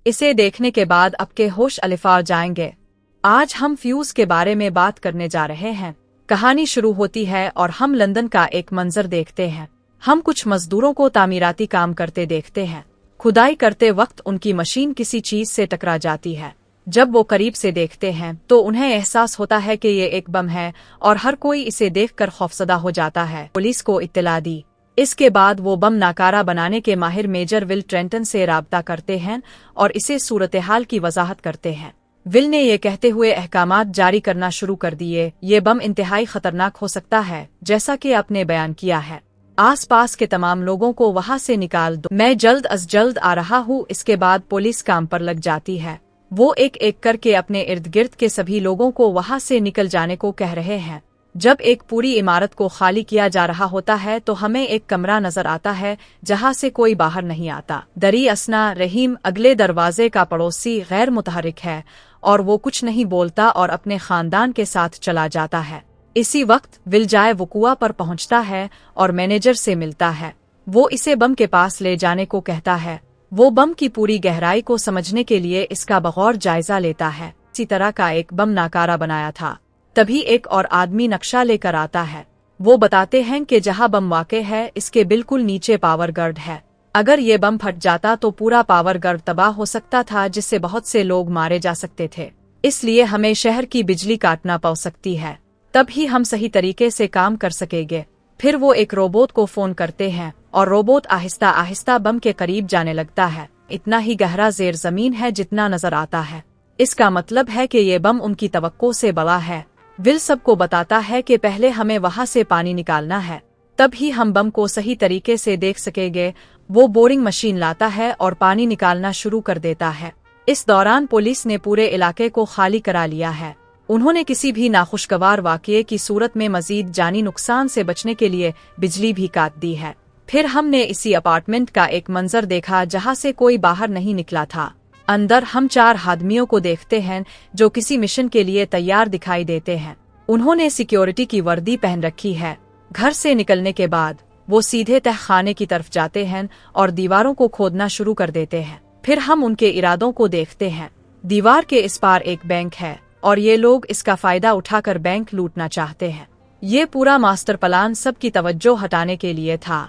इसे देखने के बाद आपके होश अलिफार जाएंगे। आज हम फ्यूज के बारे में बात करने जा रहे हैं। कहानी शुरू होती है और हम लंदन का एक मंजर देखते हैं। हम कुछ मजदूरों को तामीराती काम करते देखते हैं। खुदाई करते वक्त उनकी मशीन किसी चीज से टकरा जाती है। जब वो करीब से देखते हैं तो उन्हें एहसास होता है कि ये एक बम है और हर कोई इसे देखकर खौफजदा हो जाता है। पुलिस को इत्तला दी। इसके बाद वो बम नाकारा बनाने के माहिर मेजर विल ट्रेंटन से राब्ता करते हैं और इसे सूरत-ए-हाल की वजाहत करते हैं। विल ने ये कहते हुए अहकामात जारी करना शुरू कर दिए, ये बम इंतहाई खतरनाक हो सकता है, जैसा कि आपने बयान किया है। आसपास के तमाम लोगों को वहां से निकाल दो, मैं जल्द अज जल्द आ रहा हूँ। इसके बाद पुलिस काम पर लग जाती है। वो एक एक करके अपने इर्द गिर्द के सभी लोगों को वहां से निकल जाने को कह रहे हैं। जब एक पूरी इमारत को खाली किया जा रहा होता है तो हमें एक कमरा नजर आता है जहां से कोई बाहर नहीं आता। दरी असना रहीम अगले दरवाजे का पड़ोसी गैर मुतहरिक है और वो कुछ नहीं बोलता और अपने खानदान के साथ चला जाता है। इसी वक्त विल जाए वकुआ पर पहुंचता है और मैनेजर से मिलता है। वो इसे बम के पास ले जाने को कहता है। वो बम की पूरी गहराई को समझने के लिए इसका बगौर जायजा लेता है। इसी तरह का एक बम नाकारा बनाया था। तभी एक और आदमी नक्शा लेकर आता है। वो बताते हैं कि जहां बम वाक़े है इसके बिल्कुल नीचे पावर गर्ड है। अगर ये बम फट जाता तो पूरा पावर गर्ड तबाह हो सकता था, जिससे बहुत से लोग मारे जा सकते थे। इसलिए हमें शहर की बिजली काटना पड़ सकती है, तब ही हम सही तरीके से काम कर सकेंगे। फिर वो एक रोबोट को फोन करते हैं और रोबोट आहिस्ता आहिस्ता बम के करीब जाने लगता है। इतना ही गहरा जेर जमीन है जितना नजर आता है। इसका मतलब है कि ये बम उनकी तवक्को से बड़ा है। विल सबको बताता है कि पहले हमें वहां से पानी निकालना है, तब ही हम बम को सही तरीके से देख सकेंगे। वो बोरिंग मशीन लाता है और पानी निकालना शुरू कर देता है। इस दौरान पुलिस ने पूरे इलाके को खाली करा लिया है। उन्होंने किसी भी नाखुशगवार वाक़ये की सूरत में मजीद जानी नुकसान से बचने के लिए बिजली भी काट दी है। फिर हमने इसी अपार्टमेंट का एक मंजर देखा जहां से कोई बाहर नहीं निकला था। अंदर हम 4 आदमियों को देखते हैं जो किसी मिशन के लिए तैयार दिखाई देते हैं। उन्होंने सिक्योरिटी की वर्दी पहन रखी है। घर से निकलने के बाद वो सीधे तहखाने की तरफ जाते हैं और दीवारों को खोदना शुरू कर देते हैं। फिर हम उनके इरादों को देखते हैं। दीवार के इस पार एक बैंक है और ये लोग इसका फायदा उठाकर बैंक लूटना चाहते हैं। ये पूरा मास्टर प्लान सबकी तवज्जो हटाने के लिए था।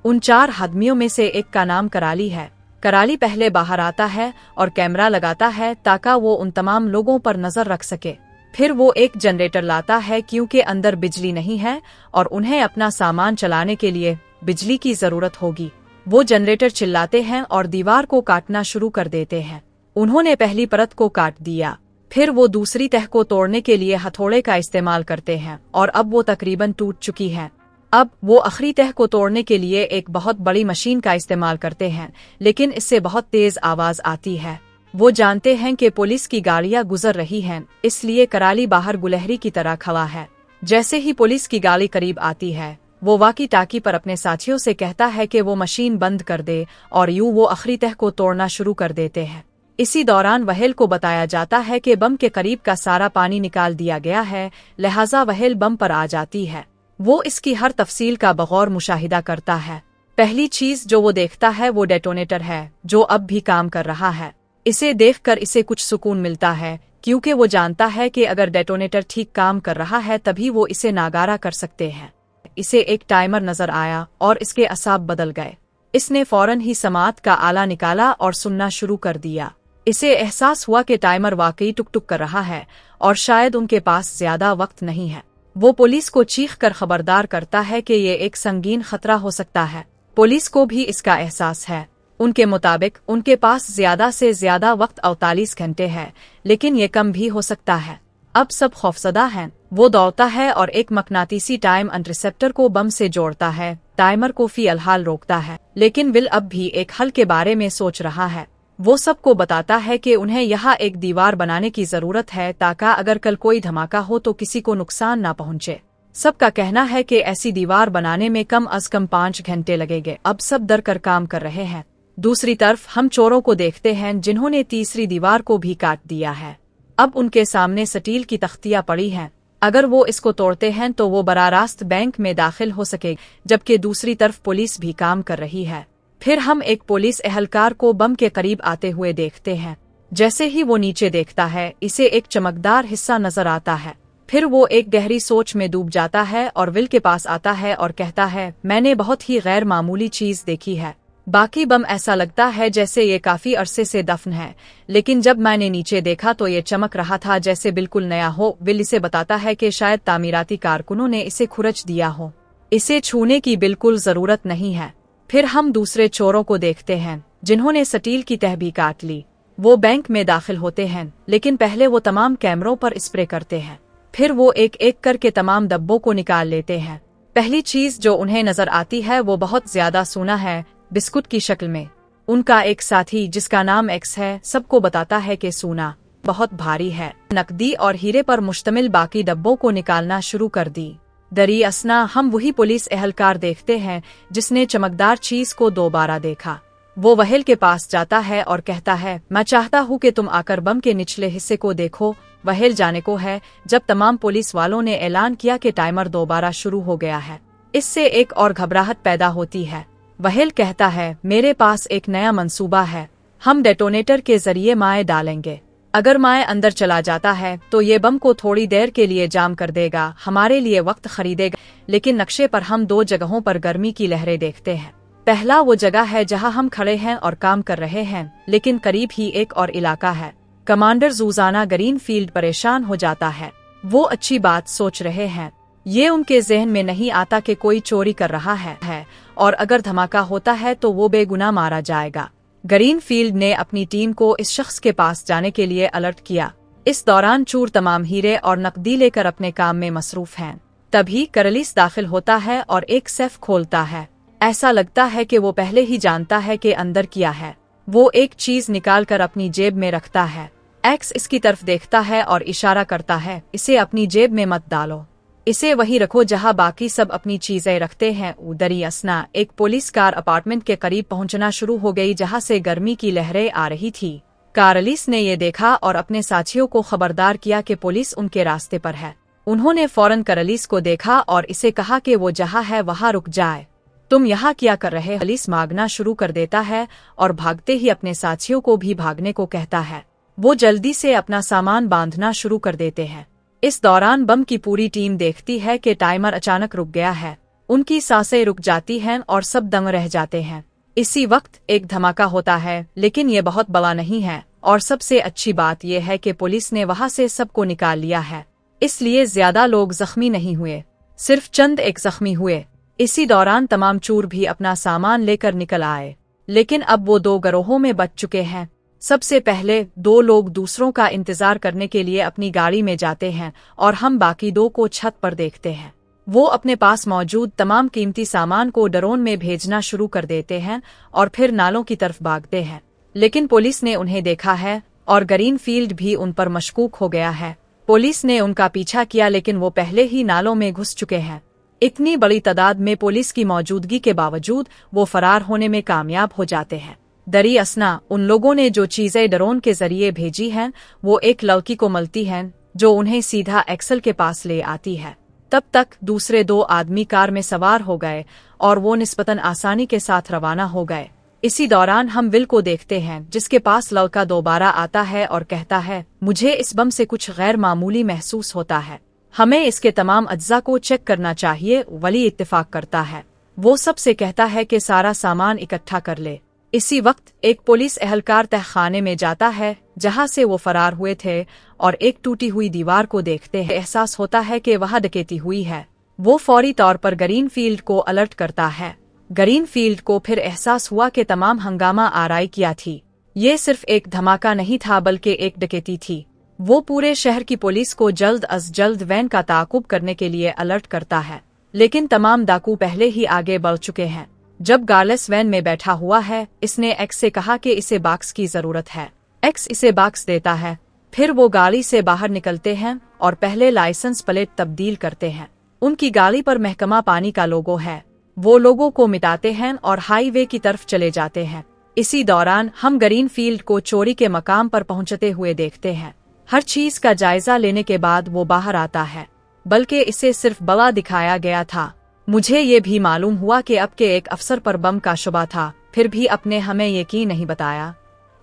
उन 4 आदमियों में से एक का नाम कराली है। कराली पहले बाहर आता है और कैमरा लगाता है ताकि वो उन तमाम लोगों पर नजर रख सके। फिर वो एक जनरेटर लाता है क्योंकि अंदर बिजली नहीं है और उन्हें अपना सामान चलाने के लिए बिजली की जरूरत होगी। वो जनरेटर चिल्लाते हैं और दीवार को काटना शुरू कर देते हैं। उन्होंने पहली परत को काट दिया। फिर वो दूसरी तह को तोड़ने के लिए हथौड़े का इस्तेमाल करते हैं और अब वो तकरीबन टूट चुकी है। अब वो आखिरी तह को तोड़ने के लिए एक बहुत बड़ी मशीन का इस्तेमाल करते हैं, लेकिन इससे बहुत तेज आवाज आती है। वो जानते हैं कि पुलिस की गाड़ियां गुजर रही हैं, इसलिए कराली बाहर गुलहरी की तरह खड़ा है। जैसे ही पुलिस की गाड़ी करीब आती है, वो वाकी टाकी पर अपने साथियों से कहता है कि वो मशीन बंद कर दे और यूं वो आखिरी तह को तोड़ना शुरू कर देते हैं। इसी दौरान वहेल को बताया जाता है कि बम के करीब का सारा पानी निकाल दिया गया है, लिहाजा वहेल बम पर आ जाती है। वो इसकी हर तफसील का बगौर मुशाहिदा करता है। पहली चीज जो वो देखता है वो डेटोनेटर है, जो अब भी काम कर रहा है। इसे देखकर इसे कुछ सुकून मिलता है, क्योंकि वो जानता है कि अगर डेटोनेटर ठीक काम कर रहा है तभी वो इसे नागारा कर सकते हैं। इसे एक टाइमर नजर आया और इसके असाब बदल गए। इसने फौरन ही समात का आला निकाला और सुनना शुरू कर दिया। इसे एहसास हुआ कि टाइमर वाकई टुक टुक कर रहा है और शायद उनके पास ज्यादा वक्त नहीं है। वो पुलिस को चीख कर खबरदार करता है कि ये एक संगीन खतरा हो सकता है। पुलिस को भी इसका एहसास है। उनके मुताबिक उनके पास ज्यादा से ज्यादा वक्त 48 घंटे है, लेकिन ये कम भी हो सकता है। अब सब खौफजदा हैं। वो दौड़ता है और एक मकनातीसी टाइम इंटरसेप्टर को बम से जोड़ता है। टाइमर को फिलहाल रोकता है, लेकिन विल अब भी एक हल के बारे में सोच रहा है। वो सबको बताता है कि उन्हें यहाँ एक दीवार बनाने की जरूरत है ताकि अगर कल कोई धमाका हो तो किसी को नुकसान ना पहुँचे। सबका कहना है कि ऐसी दीवार बनाने में कम अज कम 5 घंटे लगेंगे। अब सब डर कर काम कर रहे हैं। दूसरी तरफ हम चोरों को देखते हैं जिन्होंने तीसरी दीवार को भी काट दिया है। अब उनके सामने स्टील की तख्तियां पड़ी हैं। अगर वो इसको तोड़ते हैं तो वो बराह रास्त बैंक में दाखिल हो सके, जबकि दूसरी तरफ पुलिस भी काम कर रही है। फिर हम एक पुलिस एहलकार को बम के करीब आते हुए देखते हैं। जैसे ही वो नीचे देखता है, इसे एक चमकदार हिस्सा नजर आता है। फिर वो एक गहरी सोच में डूब जाता है और विल के पास आता है और कहता है, मैंने बहुत ही गैर मामूली चीज देखी है। बाकी बम ऐसा लगता है जैसे ये काफी अरसे से दफन है, लेकिन जब मैंने नीचे देखा तो ये चमक रहा था जैसे बिल्कुल नया हो। विल इसे बताता है कि शायद तामीराती कारकुनों ने इसे खुरच दिया हो, इसे छूने की बिल्कुल जरूरत नहीं है। फिर हम दूसरे चोरों को देखते हैं जिन्होंने स्टील की तह भी काट ली। वो बैंक में दाखिल होते हैं, लेकिन पहले वो तमाम कैमरों पर स्प्रे करते हैं। फिर वो एक एक करके तमाम डब्बों को निकाल लेते हैं। पहली चीज जो उन्हें नजर आती है वो बहुत ज्यादा सोना है, बिस्कुट की शक्ल में। उनका एक साथी जिसका नाम एक्स है सबको बताता है कि सोना बहुत भारी है। नकदी और हीरे पर मुश्तमिल बाकी डब्बों को निकालना शुरू कर दी। दरी असना हम वही पुलिस एहलकार देखते हैं जिसने चमकदार चीज को दोबारा देखा। वो वहेल के पास जाता है और कहता है, मैं चाहता हूँ कि तुम आकर बम के निचले हिस्से को देखो। वहेल जाने को है जब तमाम पुलिस वालों ने ऐलान किया कि टाइमर दोबारा शुरू हो गया है। इससे एक और घबराहट पैदा होती है। वहेल कहता है, मेरे पास एक नया मंसूबा है। हम डेटोनेटर के जरिए माए डालेंगे। अगर माए अंदर चला जाता है तो ये बम को थोड़ी देर के लिए जाम कर देगा, हमारे लिए वक्त खरीदेगा। लेकिन नक्शे पर हम दो जगहों पर गर्मी की लहरें देखते हैं। पहला वो जगह है जहां हम खड़े हैं और काम कर रहे हैं, लेकिन करीब ही एक और इलाका है। कमांडर जूजाना ग्रीनफील्ड परेशान हो जाता है। वो अच्छी बात सोच रहे हैं। ये उनके जहन में नहीं आता कि कोई चोरी कर रहा है और अगर धमाका होता है तो वो बेगुनाह मारा जाएगा। ग्रीनफील्ड ने अपनी टीम को इस शख्स के पास जाने के लिए अलर्ट किया। इस दौरान चोर तमाम हीरे और नकदी लेकर अपने काम में मसरूफ हैं। तभी करलिस दाखिल होता है और एक सेफ खोलता है। ऐसा लगता है कि वो पहले ही जानता है कि अंदर क्या है। वो एक चीज निकालकर अपनी जेब में रखता है। एक्स इसकी तरफ देखता है और इशारा करता है, इसे अपनी जेब में मत डालो, इसे वहीं रखो जहां बाकी सब अपनी चीजें रखते हैं। उदरी असना एक पुलिस कार अपार्टमेंट के करीब पहुंचना शुरू हो गई जहां से गर्मी की लहरें आ रही थी। कारलिस ने ये देखा और अपने साथियों को खबरदार किया कि पुलिस उनके रास्ते पर है। उन्होंने फौरन करलिस को देखा और इसे कहा कि वो जहां है वहां रुक जाए। तुम यहाँ क्या कर रहे? करलिस मांगना शुरू कर देता है और भागते ही अपने साथियों को भी भागने को कहता है। वो जल्दी से अपना सामान बांधना शुरू कर देते हैं। इस दौरान बम की पूरी टीम देखती है कि टाइमर अचानक रुक गया है। उनकी सांसें रुक जाती हैं और सब दंग रह जाते हैं। इसी वक्त एक धमाका होता है, लेकिन ये बहुत बड़ा नहीं है और सबसे अच्छी बात यह है कि पुलिस ने वहां से सबको निकाल लिया है, इसलिए ज्यादा लोग जख्मी नहीं हुए, सिर्फ चंद एक जख्मी हुए। इसी दौरान तमाम चोर भी अपना सामान लेकर निकल आए, लेकिन अब वो दो गिरोहों में बच चुके हैं। सबसे पहले दो लोग दूसरों का इंतजार करने के लिए अपनी गाड़ी में जाते हैं और हम बाकी दो को छत पर देखते हैं। वो अपने पास मौजूद तमाम कीमती सामान को ड्रोन में भेजना शुरू कर देते हैं और फिर नालों की तरफ भागते हैं। लेकिन पुलिस ने उन्हें देखा है और ग्रीनफील्ड भी उन पर मशकूक हो गया है। पुलिस ने उनका पीछा किया, लेकिन वो पहले ही नालों में घुस चुके हैं। इतनी बड़ी तादाद में पुलिस की मौजूदगी के बावजूद वो फरार होने में कामयाब हो जाते हैं। दरी असना उन लोगों ने जो चीजें ड्रोन के जरिए भेजी हैं वो एक लड़की को मिलती हैं जो उन्हें सीधा एक्सल के पास ले आती है। तब तक दूसरे दो आदमी कार में सवार हो गए और वो निस्बतन आसानी के साथ रवाना हो गए। इसी दौरान हम विल को देखते हैं जिसके पास लड़का दोबारा आता है और कहता है, मुझे इस बम से कुछ गैर मामूली महसूस होता है, हमें इसके तमाम अज्जा को चेक करना चाहिए। वली इत्तेफाक करता है। वो सबसे कहता है कि सारा सामान इकट्ठा कर ले। इसी वक्त एक पुलिस एहलकार तहखाने में जाता है जहां से वो फरार हुए थे और एक टूटी हुई दीवार को देखते हैं एहसास होता है कि वहां डकैती हुई है। वो फौरी तौर पर ग्रीनफील्ड को अलर्ट करता है। ग्रीनफील्ड को फिर एहसास हुआ कि तमाम हंगामा आराई किया थी। ये सिर्फ एक धमाका नहीं था बल्कि एक डकैती थी। वो पूरे शहर की पुलिस को जल्द अज जल्द वैन का ताकुब करने के लिए अलर्ट करता है, लेकिन तमाम डाकू पहले ही आगे बढ़ चुके हैं। जब गार्लेस वैन में बैठा हुआ है, इसने एक्स से कहा कि इसे बॉक्स की जरूरत है। एक्स इसे बॉक्स देता है। फिर वो गाड़ी से बाहर निकलते हैं और पहले लाइसेंस प्लेट तब्दील करते हैं। उनकी गाड़ी पर महकमा पानी का लोगो है। वो लोगों को मिटाते हैं और हाईवे की तरफ चले जाते हैं। इसी दौरान हम ग्रीनफील्ड को चोरी के मकाम पर पहुंचते हुए देखते हैं। हर चीज का जायजा लेने के बाद वो बाहर आता है, बल्कि इसे सिर्फ बड़ा दिखाया गया था। मुझे ये भी मालूम हुआ कि अब के एक अफसर पर बम का शुबा था, फिर भी अपने हमें यकीन नहीं बताया।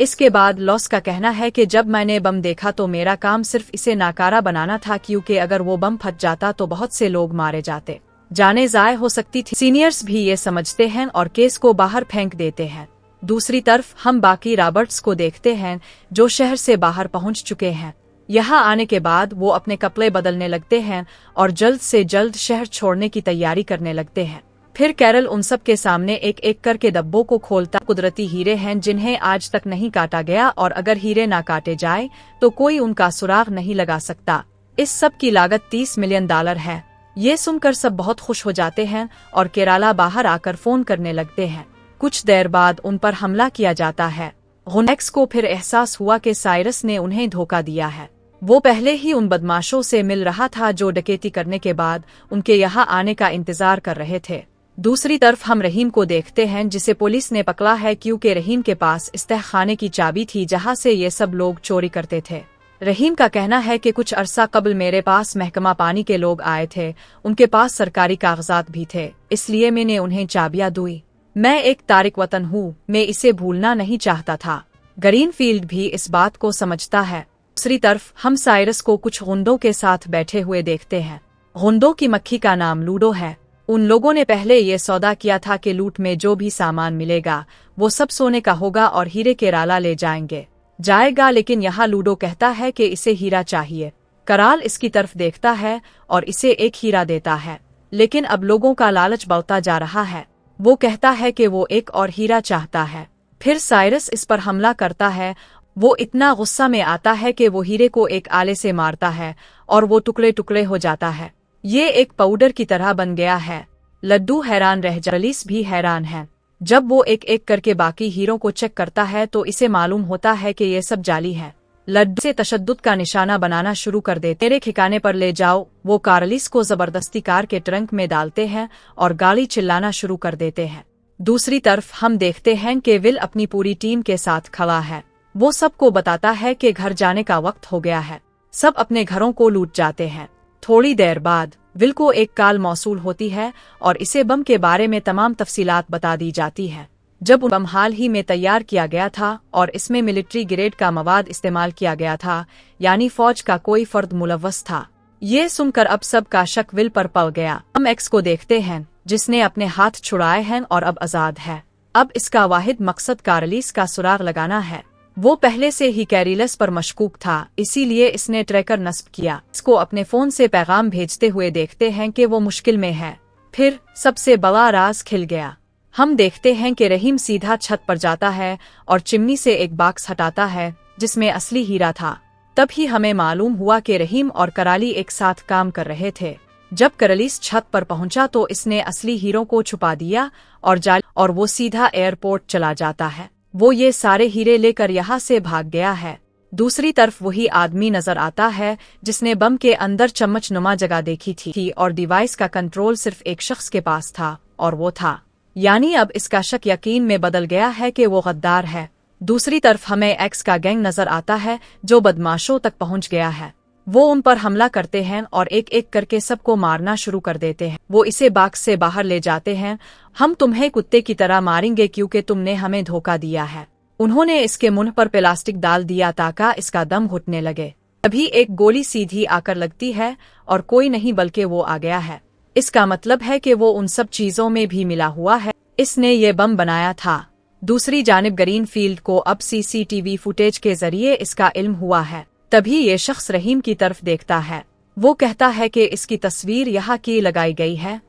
इसके बाद लॉस का कहना है कि जब मैंने बम देखा तो मेरा काम सिर्फ इसे नाकारा बनाना था, क्योंकि अगर वो बम फट जाता तो बहुत से लोग मारे जाते, जाने ज़ाय हो सकती थी। सीनियर्स भी ये समझते हैं और केस को बाहर फेंक देते हैं। दूसरी तरफ हम बाकी रॉबर्ट्स को देखते हैं जो शहर से बाहर पहुंच चुके हैं। यहाँ आने के बाद वो अपने कपड़े बदलने लगते हैं और जल्द से जल्द शहर छोड़ने की तैयारी करने लगते हैं। फिर कैरल उन सब के सामने एक एक करके डब्बों को खोलता। कुदरती हीरे हैं जिन्हें आज तक नहीं काटा गया, और अगर हीरे ना काटे जाए तो कोई उनका सुराग नहीं लगा सकता। इस सब की लागत $30 मिलियन है। ये सुनकर सब बहुत खुश हो जाते हैं और केराला बाहर आकर फोन करने लगते हैं। कुछ देर बाद उन पर हमला किया जाता है। गुनेक्स को फिर एहसास हुआ कि साइरस ने उन्हें धोखा दिया है। वो पहले ही उन बदमाशों से मिल रहा था जो डकैती करने के बाद उनके यहाँ आने का इंतजार कर रहे थे। दूसरी तरफ हम रहीम को देखते हैं जिसे पुलिस ने पकड़ा है, क्योंकि रहीम के पास इस तहखाने की चाबी थी जहाँ से ये सब लोग चोरी करते थे। रहीम का कहना है कि कुछ अरसा कबल मेरे पास महकमा पानी के लोग आए थे, उनके पास सरकारी कागजात भी थे, इसलिए मैंने उन्हें चाबियां दी। मैं एक तारिक वतन हूँ, मैं इसे भूलना नहीं चाहता था। ग्रीनफील्ड भी इस बात को समझता है। दूसरी तरफ हम साइरस को कुछ गुंडों के साथ बैठे हुए देखते हैं। गुंडों की मक्खी का नाम लूडो है। उन लोगों ने पहले ये सौदा किया था कि लूट में जो भी सामान मिलेगा वो सब सोने का होगा और हीरे केराला ले जाएगा, लेकिन यहाँ लूडो कहता है कि इसे हीरा चाहिए। कराल इसकी तरफ देखता है और इसे एक हीरा देता है, लेकिन अब लोगों का लालच बढ़ता जा रहा है। वो कहता है कि वो एक और हीरा चाहता है। फिर साइरस इस पर हमला करता है। वो इतना गुस्सा में आता है कि वो हीरे को एक आले से मारता है और वो टुकड़े टुकड़े हो जाता है। ये एक पाउडर की तरह बन गया है। लड्डू हैरान रह जा, पुलिस भी हैरान है। जब वो एक एक करके बाकी हीरों को चेक करता है तो इसे मालूम होता है कि ये सब जाली है। लड्डू से तशद्दुद का निशाना बनाना शुरू कर देते। मेरे ठिकाने पर ले जाओ। वो कार्लिस को जबरदस्ती कार के ट्रंक में डालते हैं और गाड़ी चिल्लाना शुरू कर देते हैं। दूसरी तरफ हम देखते हैं कि विल अपनी पूरी टीम के साथ खड़ा है। वो सबको बताता है कि घर जाने का वक्त हो गया है। सब अपने घरों को लूट जाते हैं। थोड़ी देर बाद विल को एक कॉल मौसूल होती है और इसे बम के बारे में तमाम तफसीलात बता दी जाती है। जब बम हाल ही में तैयार किया गया था और इसमें मिलिट्री ग्रेड का मवाद इस्तेमाल किया गया था, यानी फौज का कोई फर्द मुलव्वस था। ये सुनकर अब सब का शक विल पर पड़ गया। हम एक्स को देखते हैं जिसने अपने हाथ छुड़ाए हैं और अब आजाद है। अब इसका वाहिद मकसद कार्लिस का सुराग लगाना है। वो पहले से ही कैरिलस पर मशकूक था, इसीलिए इसने ट्रैकर नस्ब किया। इसको अपने फोन से पैगाम भेजते हुए देखते हैं कि वो मुश्किल में है। फिर सबसे बड़ा राज खिल गया। हम देखते हैं कि रहीम सीधा छत पर जाता है और चिमनी से एक बॉक्स हटाता है जिसमें असली हीरा था। तभी हमें मालूम हुआ कि रहीम और कराली एक साथ काम कर रहे थे। जब करालिस छत पर पहुंचा तो इसने असली हीरों को छुपा दिया और वो सीधा एयरपोर्ट चला जाता है। वो ये सारे हीरे लेकर यहाँ से भाग गया है। दूसरी तरफ वही आदमी नजर आता है जिसने बम के अंदर चम्मच नुमा जगह देखी थी और डिवाइस का कंट्रोल सिर्फ एक शख्स के पास था और वो था। यानी अब इसका शक यकीन में बदल गया है कि वो गद्दार है। दूसरी तरफ हमें एक्स का गैंग नजर आता है जो बदमाशों तक पहुंच गया है। वो उन पर हमला करते हैं और एक एक करके सबको मारना शुरू कर देते हैं। वो इसे बॉक्स से बाहर ले जाते हैं। हम तुम्हें कुत्ते की तरह मारेंगे क्योंकि तुमने हमें धोखा दिया है। उन्होंने इसके मुंह पर प्लास्टिक डाल दिया ताकि इसका दम घुटने लगे। तभी एक गोली सीधी आकर लगती है और कोई नहीं बल्कि वो आ गया है। इसका मतलब है कि वो उन सब चीजों में भी मिला हुआ है। इसने ये बम बनाया था। दूसरी जानिब ग्रीनफील्ड को अब सीसीटीवी फुटेज के जरिए इसका इल्म हुआ है। तभी ये शख्स रहीम की तरफ देखता है। वो कहता है कि इसकी तस्वीर यहाँ की लगाई गई है।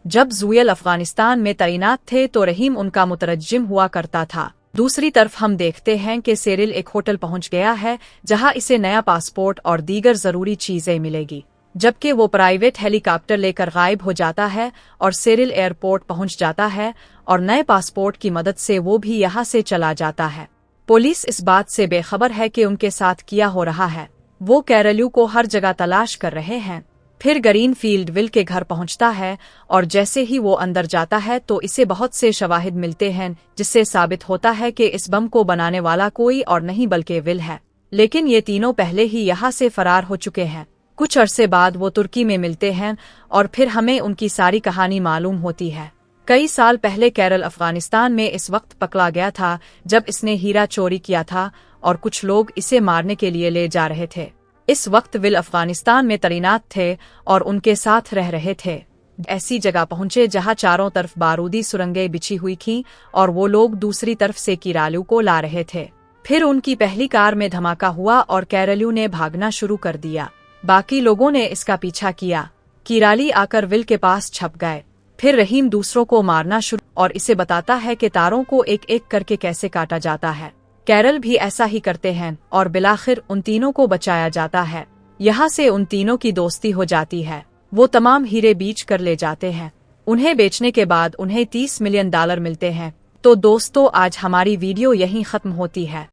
जब जुएल अफगानिस्तान में तैनात थे तो रहीम उनका मुतरज्जिम हुआ करता था। दूसरी तरफ हम देखते हैं कि सेरिल एक होटल पहुंच गया है जहां इसे नया पासपोर्ट और दीगर जरूरी चीजें मिलेगी, जबकि वो प्राइवेट हेलीकॉप्टर लेकर गायब हो जाता है और सेरिल एयरपोर्ट पहुंच जाता है और नए पासपोर्ट की मदद से वो भी यहाँ से चला जाता है। पुलिस इस बात से बेखबर है कि उनके साथ क्या हो रहा है। वो कैरलू को हर जगह तलाश कर रहे हैं। फिर ग्रीनफील्ड विल के घर पहुंचता है और जैसे ही वो अंदर जाता है तो इसे बहुत से शवाहिद मिलते हैं जिससे साबित होता है कि इस बम को बनाने वाला कोई और नहीं बल्कि विल है। लेकिन ये तीनों पहले ही यहाँ से फरार हो चुके हैं। कुछ अरसे बाद वो तुर्की में मिलते हैं और फिर हमें उनकी सारी कहानी मालूम होती है। कई साल पहले कैरल अफगानिस्तान में इस वक्त पकड़ा गया था जब इसने हीरा चोरी किया था और कुछ लोग इसे मारने के लिए ले जा रहे थे। इस वक्त विल अफगानिस्तान में तैनात थे और उनके साथ रह रहे थे। ऐसी जगह पहुंचे जहां चारों तरफ बारूदी सुरंगें बिछी हुई थीं और वो लोग दूसरी तरफ से किरालू को ला रहे थे। फिर उनकी पहली कार में धमाका हुआ और कैरलू ने भागना शुरू कर दिया। बाकी लोगों ने इसका पीछा किया। किराली आकर विल के पास छप गए। फिर रहीम दूसरों को मारना शुरू और इसे बताता है कि तारों को एक एक करके कैसे काटा जाता है। कैरल भी ऐसा ही करते हैं और बिलाखिर उन तीनों को बचाया जाता है। यहाँ से उन तीनों की दोस्ती हो जाती है। वो तमाम हीरे बेच कर ले जाते हैं। उन्हें बेचने के बाद उन्हें $30 मिलियन मिलते हैं। तो दोस्तों, आज हमारी वीडियो यहीं खत्म होती है।